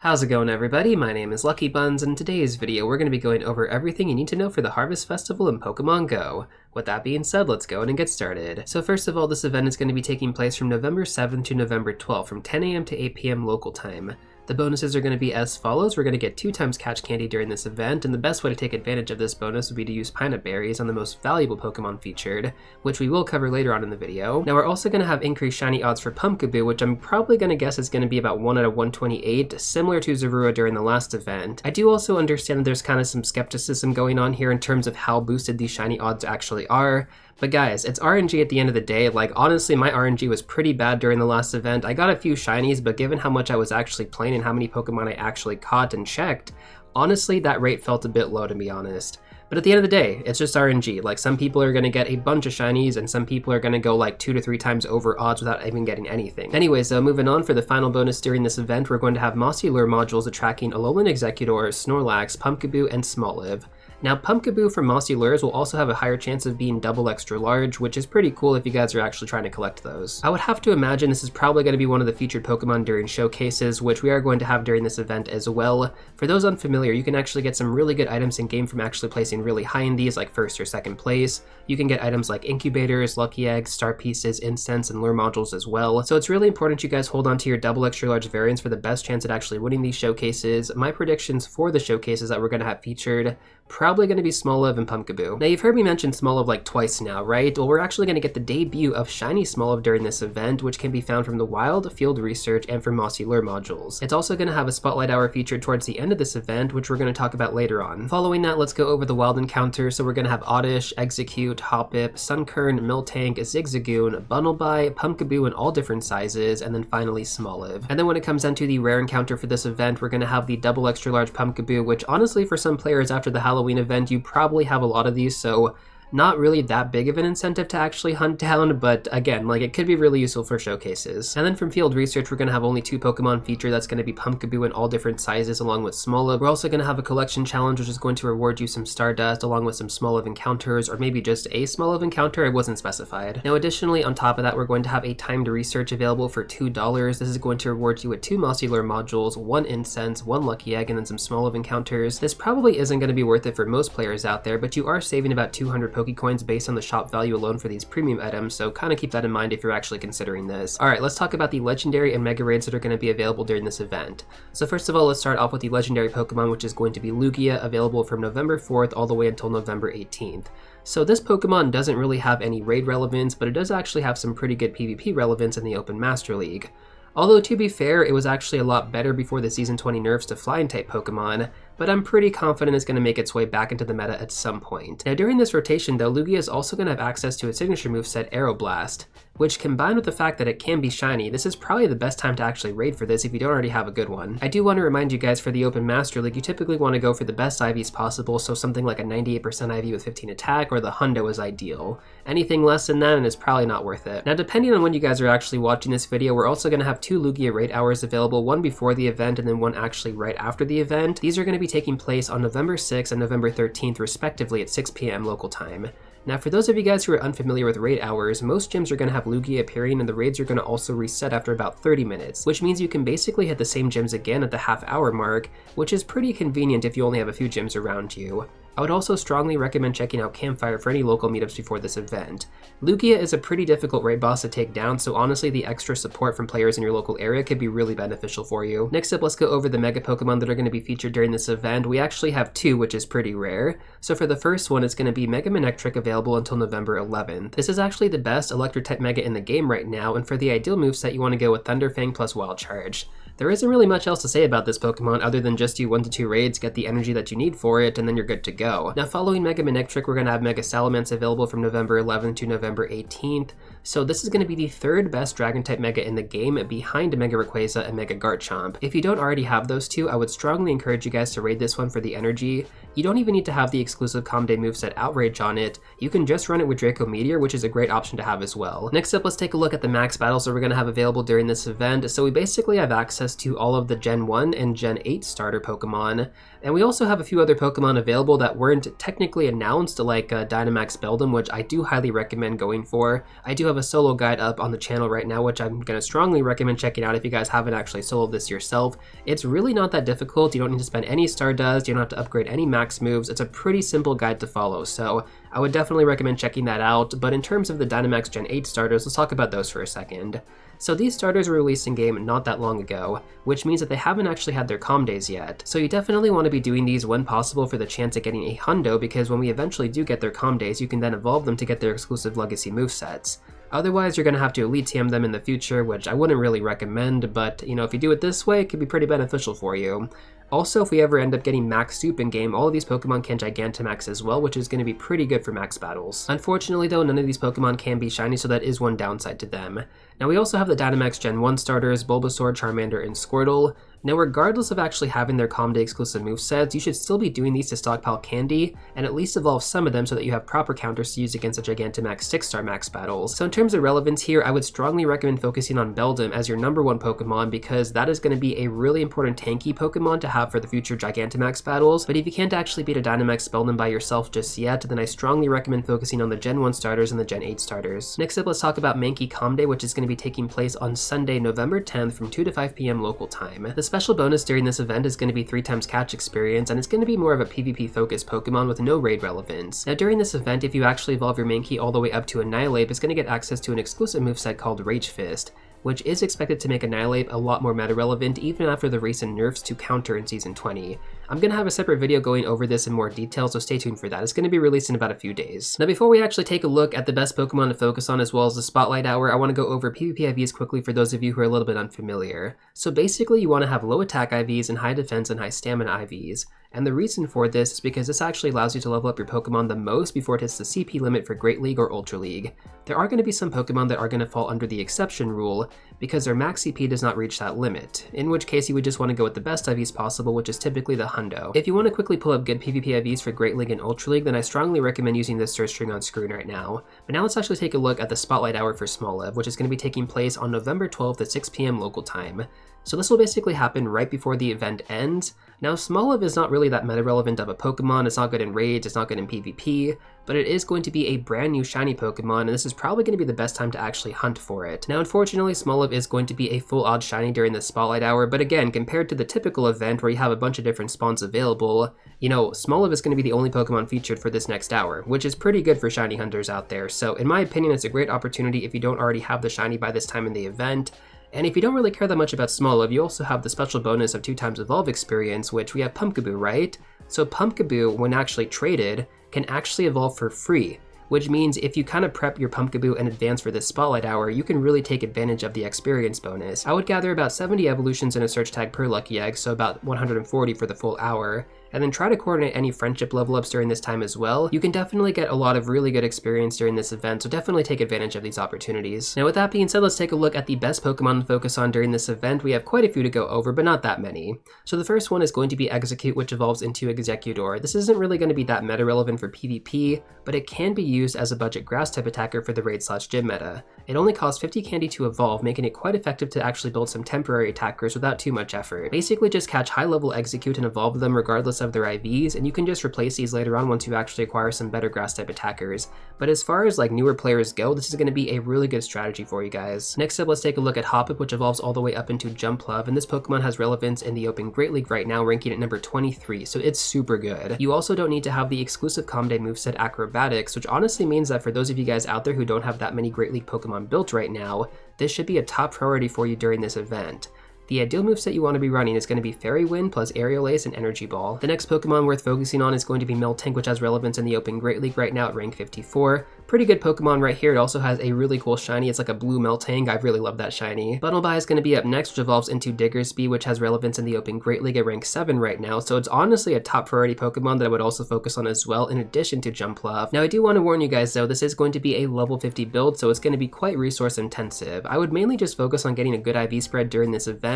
How's it going, everybody? My name is LuckyBunz, and in today's video we're going to be going over everything you need to know for the Harvest Festival in Pokémon GO. With that being said, let's go and get started. So first of all, this event is going to be taking place from November 7th to November 12th from 10 AM to 8 PM local time. The bonuses are going to be as follows. We're going to get 2 times catch candy during this event, and the best way to take advantage of this bonus would be to use pineapple berries on the most valuable Pokemon featured, which we will cover later on in the video. Now we're also going to have increased shiny odds for Pumpkaboo, which I'm probably going to guess is going to be about 1 out of 128, similar to Zorua during the last event. I do also understand that there's kind of some skepticism going on here in terms of how boosted these shiny odds actually are. But guys, it's RNG at the end of the day. Like, honestly, my RNG was pretty bad during the last event. I got a few shinies, but given how much I was actually playing and how many Pokemon I actually caught and checked, honestly, that rate felt a bit low, to be honest. But at the end of the day, it's just RNG. Like, some people are going to get a bunch of shinies, and some people are going to go like 2 to 3 times over odds without even getting anything. Anyways, moving on, for the final bonus during this event, we're going to have Mossy Lure modules attracting Alolan Executor, Snorlax, Pumpkaboo, and Smoliv. Now, Pumpkaboo from Mossy Lures will also have a higher chance of being double extra large, which is pretty cool if you guys are actually trying to collect those. I would have to imagine this is probably going to be one of the featured Pokemon during showcases, which we are going to have during this event as well. For those unfamiliar, you can actually get some really good items in game from actually placing really high in these, like 1st or 2nd place. You can get items like incubators, lucky eggs, star pieces, incense, and lure modules as well. So it's really important you guys hold on to your double extra large variants for the best chance at actually winning these showcases. My predictions for the showcases that we're going to have featured, probably going to be Smoliv and Pumpkaboo. Now, you've heard me mention Smoliv like twice now, right? Well, we're actually going to get the debut of Shiny Smoliv during this event, which can be found from the Wild, Field Research, and from Mossy Lure modules. It's also going to have a Spotlight Hour featured towards the end of this event, which we're going to talk about later on. Following that, let's go over the Wild Encounter. So we're going to have Oddish, Execute, Hoppip, Sunkern, Miltank, Zigzagoon, Bunnelby, Pumpkaboo in all different sizes, and then finally Smoliv. And then when it comes down to the Rare Encounter for this event, we're going to have the double extra large Pumpkaboo, which honestly for some players after the Halloween event, you probably have a lot of these, so not really that big of an incentive to actually hunt down, but again, like, it could be really useful for showcases. And then from Field Research, we're going to have only 2 Pokemon featured. That's going to be Pumpkaboo in all different sizes along with Smoliv. We're also going to have a collection challenge, which is going to reward you some Stardust along with some Smoliv encounters, or maybe just a Smoliv encounter. It wasn't specified. Now additionally, on top of that, we're going to have a timed research available for $2. This is going to reward you with 2 Mossy Lure modules, 1 incense, 1 lucky egg, and then some Smoliv encounters. This probably isn't going to be worth it for most players out there, but you are saving about 200 Pokecoins based on the shop value alone for these premium items, so kind of keep that in mind if you're actually considering this. Alright, let's talk about the legendary and mega raids that are going to be available during this event. So first of all, let's start off with the legendary Pokemon, which is going to be Lugia, available from November 4th all the way until November 18th. So this Pokemon doesn't really have any raid relevance, but it does actually have some pretty good PvP relevance in the Open Master League. Although, to be fair, it was actually a lot better before the Season 20 nerfs to Flying-type Pokemon, but I'm pretty confident it's going to make its way back into the meta at some point. Now, during this rotation, though, Lugia is also going to have access to its signature moveset, Aeroblast, which, combined with the fact that it can be shiny, this is probably the best time to actually raid for this if you don't already have a good one. I do want to remind you guys, for the Open Master League, you typically want to go for the best IVs possible, so something like a 98% IV with 15 attack, or the Hundo is ideal. Anything less than that, and it's probably not worth it. Now, depending on when you guys are actually watching this video, we're also going to have 2 Lugia raid hours available, one before the event and then one actually right after the event. These are going to be taking place on November 6th and November 13th, respectively, at 6 PM local time. Now, for those of you guys who are unfamiliar with raid hours, most gyms are going to have Lugia appearing, and the raids are going to also reset after about 30 minutes, which means you can basically hit the same gyms again at the half-hour mark, which is pretty convenient if you only have a few gyms around you. I would also strongly recommend checking out Campfire for any local meetups before this event. Lugia is a pretty difficult raid boss to take down, so honestly the extra support from players in your local area could be really beneficial for you. Next up, let's go over the Mega Pokemon that are going to be featured during this event. We actually have 2, which is pretty rare. So for the first one, it's going to be Mega Manectric, available until November 11th. This is actually the best Electric-type Mega in the game right now, and for the ideal moveset, you want to go with Thunderfang plus Wild Charge. There isn't really much else to say about this Pokemon other than just do 1 to 2 raids, get the energy that you need for it, and then you're good to go. Now, following Mega Manectric, we're going to have Mega Salamence available from November 11th to November 18th. So this is going to be the 3rd best Dragon-type Mega in the game, behind Mega Rayquaza and Mega Garchomp. If you don't already have those 2, I would strongly encourage you guys to raid this one for the energy. You don't even need to have the exclusive Comday moveset Outrage on it. You can just run it with Draco Meteor, which is a great option to have as well. Next up, let's take a look at the max battles that we're going to have available during this event. So we basically have access to all of the Gen 1 and Gen 8 starter Pokemon, and we also have a few other Pokemon available that weren't technically announced, like Dynamax Beldum, which I do highly recommend going for. I do have have a solo guide up on the channel right now, which I'm going to strongly recommend checking out if you guys haven't actually soloed this yourself. It's really not that difficult. You don't need to spend any Stardust, you don't have to upgrade any max moves. It's a pretty simple guide to follow, so I would definitely recommend checking that out. But in terms of the Dynamax Gen 8 starters, let's talk about those for a second. So these starters were released in game not that long ago, which means that they haven't actually had their comm days yet. So you definitely want to be doing these when possible for the chance at getting a hundo, because when we eventually do get their comm days, you can then evolve them to get their exclusive legacy movesets. Otherwise, you're going to have to Elite TM them in the future, which I wouldn't really recommend, but you know, if you do it this way, it could be pretty beneficial for you. Also, if we ever end up getting Max Soup in game, all of these Pokemon can Gigantamax as well, which is going to be pretty good for max battles. Unfortunately though, none of these Pokemon can be shiny, so that is one downside to them. Now we also have the Dynamax Gen 1 starters, Bulbasaur, Charmander, and Squirtle. Now regardless of actually having their Comm Day exclusive movesets, you should still be doing these to stockpile candy, and at least evolve some of them so that you have proper counters to use against the Gigantamax 6-star max battles. So in terms of relevance here, I would strongly recommend focusing on Beldum as your #1 Pokemon, because that is going to be a really important tanky Pokemon to have for the future Gigantamax battles. But if you can't actually beat a Dynamax Beldum by yourself just yet, then I strongly recommend focusing on the Gen 1 starters and the Gen 8 starters. Next up, let's talk about Mankey Community, which is going to be taking place on Sunday, November 10th from 2 to 5 p.m. local time. The special bonus during this event is going to be 3x catch experience, and it's going to be more of a PvP focused Pokemon with no raid relevance. Now during this event, if you actually evolve your Mankey all the way up to Annihilate, it's going to get access to an exclusive moveset called Rage Fist, which is expected to make Annihilate a lot more meta relevant even after the recent nerfs to counter in Season 20. I'm going to have a separate video going over this in more detail, so stay tuned for that. It's going to be released in about a few days. Now before we actually take a look at the best Pokemon to focus on as well as the Spotlight Hour, I want to go over PvP IVs quickly for those of you who are a little bit unfamiliar. So basically you want to have low attack IVs and high defense and high stamina IVs. And the reason for this is because this actually allows you to level up your Pokemon the most before it hits the CP limit for Great League or Ultra League. There are going to be some Pokemon that are going to fall under the exception rule because their max CP does not reach that limit, in which case you would just want to go with the best IVs possible, which is typically the hundo. If you want to quickly pull up good PvP IVs for Great League and Ultra League, then I strongly recommend using this search string on screen right now. But now let's actually take a look at the Spotlight Hour for Smoliv, which is going to be taking place on November 12th at 6 p.m. local time. So this will basically happen right before the event ends. Now Smoliv is not really that meta relevant of a Pokemon, it's not good in raids, it's not good in PvP, but it is going to be a brand new shiny Pokemon, and this is probably going to be the best time to actually hunt for it. Now unfortunately, Smoliv is going to be a full odd shiny during the Spotlight Hour, but again, compared to the typical event where you have a bunch of different spawns available, you know, Smoliv is going to be the only Pokemon featured for this next hour, which is pretty good for shiny hunters out there. So in my opinion, it's a great opportunity if you don't already have the shiny by this time in the event. And if you don't really care that much about Smoliv, you also have the special bonus of 2x Evolve experience, which we have Pumpkaboo, right? So Pumpkaboo, when actually traded, can actually evolve for free, which means if you kind of prep your Pumpkaboo in advance for this Spotlight Hour, you can really take advantage of the experience bonus. I would gather about 70 evolutions in a search tag per Lucky Egg, so about 140 for the full hour, and then try to coordinate any friendship level ups during this time as well. You can definitely get a lot of really good experience during this event, so definitely take advantage of these opportunities. Now with that being said, let's take a look at the best Pokemon to focus on during this event. We have quite a few to go over, but not that many. So the first one is going to be Execute, which evolves into Executor. This isn't really going to be that meta relevant for PvP, but it can be used as a budget grass type attacker for the raid/gym meta. It only costs 50 candy to evolve, making it quite effective to actually build some temporary attackers without too much effort. Basically just catch high level Execute and evolve them regardless of their IVs, and you can just replace these later on once you actually acquire some better grass type attackers. But as far as like newer players go, this is going to be a really good strategy for you guys. Next up, let's take a look at Hoppip, which evolves all the way up into Jumpluff, and this Pokemon has relevance in the Open Great League right now, ranking at number 23, so it's super good. You also don't need to have the exclusive Comm Day moveset Acrobatics, which honestly means that for those of you guys out there who don't have that many Great League Pokemon built right now, this should be a top priority for you during this event. The ideal moveset you want to be running is going to be Fairy Wind plus Aerial Ace and Energy Ball. The next Pokemon worth focusing on is going to be Miltank, which has relevance in the Open Great League right now at rank 54. Pretty good Pokemon right here. It also has a really cool shiny. It's like a blue Miltank. I really love that shiny. Bunnelby is going to be up next, which evolves into Diggersby, which has relevance in the Open Great League at rank 7 right now. So it's honestly a top priority Pokemon that I would also focus on as well, in addition to Jumpluff. Now I do want to warn you guys though, this is going to be a level 50 build, so it's going to be quite resource intensive. I would mainly just focus on getting a good IV spread during this event,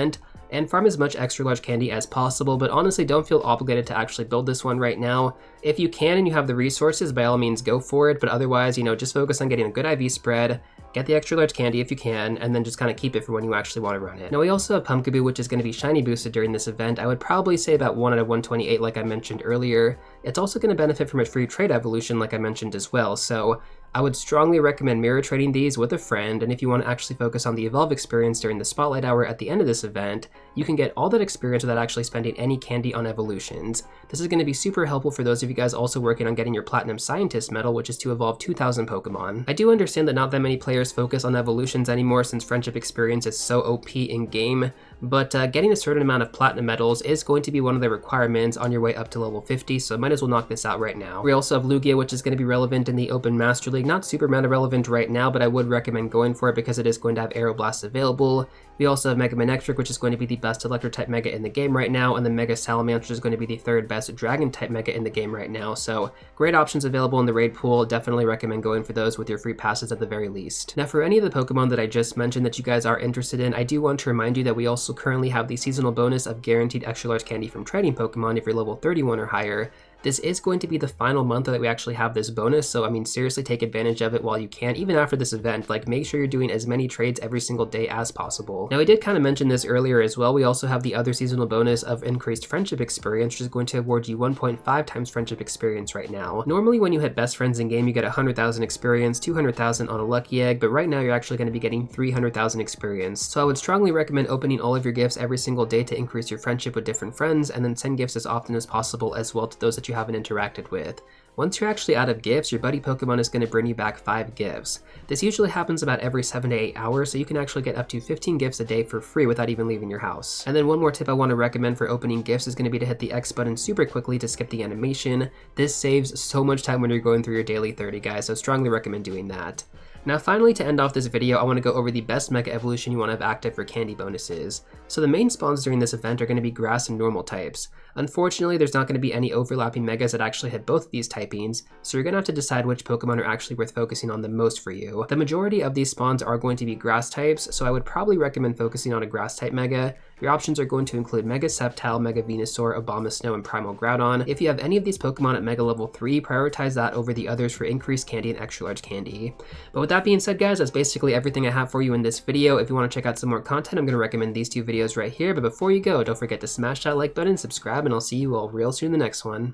and farm as much extra large candy as possible, but honestly don't feel obligated to actually build this one right now. If you can and you have the resources, by all means go for it, but otherwise, you know, just focus on getting a good IV spread, get the extra large candy if you can, and then just kind of keep it for when you actually want to run it. Now we also have Pumpkaboo, which is going to be shiny boosted during this event. I would probably say about 1 out of 128 like I mentioned earlier. It's also going to benefit from a free trade evolution like I mentioned as well, so I would strongly recommend mirror trading these with a friend, and if you want to actually focus on the evolve experience during the spotlight hour at the end of this event, you can get all that experience without actually spending any candy on evolutions. This is going to be super helpful for those of you guys also working on getting your Platinum Scientist medal, which is to evolve 2,000 Pokemon. I do understand that not that many players focus on evolutions anymore since friendship experience is so OP in game, but getting a certain amount of Platinum medals is going to be one of the requirements on your way up to level 50, so might as well knock this out right now. We also have Lugia, which is going to be relevant in the Open Master League. Not super meta relevant right now, but I would recommend going for it because it is going to have Aeroblast available. We also have Mega Manectric, which is going to be the best Electro-type Mega in the game right now, and the Mega Salamence, which is going to be the third best Dragon-type Mega in the game right now. So great options available in the raid pool. Definitely recommend going for those with your free passes at the very least. Now for any of the Pokemon that I just mentioned that you guys are interested in, I do want to remind you that we also currently have the seasonal bonus of guaranteed extra large candy from trading Pokemon if you're level 31 or higher. This is going to be the final month that we actually have this bonus, so I mean seriously take advantage of it while you can, even after this event. Like make sure you're doing as many trades every single day as possible. Now I did kind of mention this earlier as well, we also have the other seasonal bonus of increased friendship experience, which is going to award you 1.5 times friendship experience right now. Normally when you hit best friends in game you get 100,000 experience, 200,000 on a lucky egg, but right now you're actually going to be getting 300,000 experience. So I would strongly recommend opening all of your gifts every single day to increase your friendship with different friends, and then send gifts as often as possible as well to those that you haven't interacted with. Once you're actually out of gifts, your buddy Pokemon is going to bring you back 5 gifts. This usually happens about every 7 to 8 hours, so you can actually get up to 15 gifts a day for free without even leaving your house. And then one more tip I want to recommend for opening gifts is going to be to hit the X button super quickly to skip the animation. This saves so much time when you're going through your daily 30, guys, so strongly recommend doing that. Now finally, to end off this video, I want to go over the best Mega Evolution you want to have active for candy bonuses. So the main spawns during this event are going to be grass and normal types. Unfortunately, there's not going to be any overlapping Megas that actually hit both of these typings, so you're going to have to decide which Pokemon are actually worth focusing on the most for you. The majority of these spawns are going to be grass types, so I would probably recommend focusing on a grass type Mega. Your options are going to include Mega Sceptile, Mega Venusaur, Abomasnow, and Primal Groudon. If you have any of these Pokemon at Mega level 3, prioritize that over the others for increased candy and extra large candy. But with that being said, guys, that's basically everything I have for you in this video. If you want to check out some more content, I'm going to recommend these 2 videos right here. But before you go, don't forget to smash that like button, subscribe, and I'll see you all real soon in the next one.